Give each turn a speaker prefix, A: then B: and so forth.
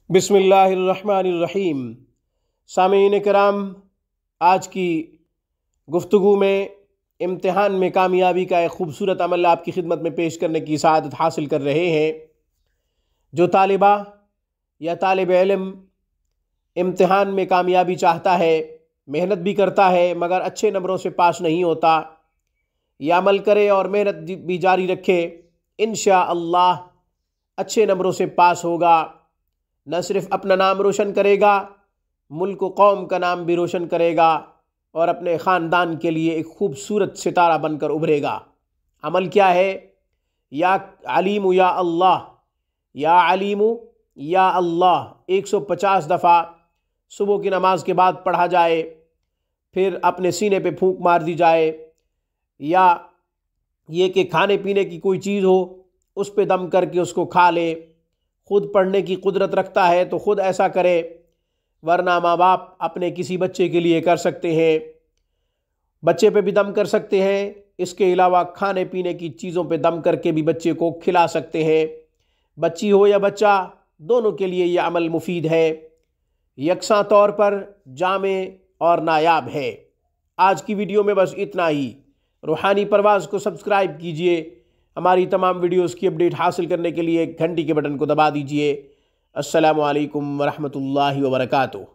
A: बिस्मिल्लाहिर्रहमानिर्रहीम। सामीन कराम, आज की गुफ्तगू में इम्तिहान में कामयाबी का एक खूबसूरत अमल आपकी खिदमत में पेश करने की सआदत हासिल कर रहे हैं। जो तालिबा या तालिब इल्म इम्तिहान में कामयाबी चाहता है, मेहनत भी करता है मगर अच्छे नंबरों से पास नहीं होता, यह अमल करे और मेहनत भी जारी रखे, इंशाअल्लाह अच्छे नंबरों से पास होगा। न सिर्फ अपना नाम रोशन करेगा, मुल्क व कौम का नाम भी रोशन करेगा और अपने ख़ानदान के लिए एक खूबसूरत सितारा बनकर उभरेगा। अमल क्या है? या अलीमु या अल्लाह, या अलीमु या अल्लाह 150 दफ़ा सुबह की नमाज के बाद पढ़ा जाए, फिर अपने सीने पे फूंक मार दी जाए। या ये कि खाने पीने की कोई चीज़ हो उस पे दम करके उसको खा ले। खुद पढ़ने की कुदरत रखता है तो खुद ऐसा करे, वरना माँ बाप अपने किसी बच्चे के लिए कर सकते हैं, बच्चे पे भी दम कर सकते हैं। इसके अलावा खाने पीने की चीज़ों पे दम करके भी बच्चे को खिला सकते हैं। बच्ची हो या बच्चा, दोनों के लिए यह अमल मुफीद है, यकसा तौर पर जामे और नायाब है। आज की वीडियो में बस इतना ही। रूहानी परवाज़ को सब्सक्राइब कीजिए। हमारी तमाम वीडियोस की अपडेट हासिल करने के लिए घंटी के बटन को दबा दीजिए। अस्सलामु अलैकुम वरहमतुल्लाहि वबरकातुहू।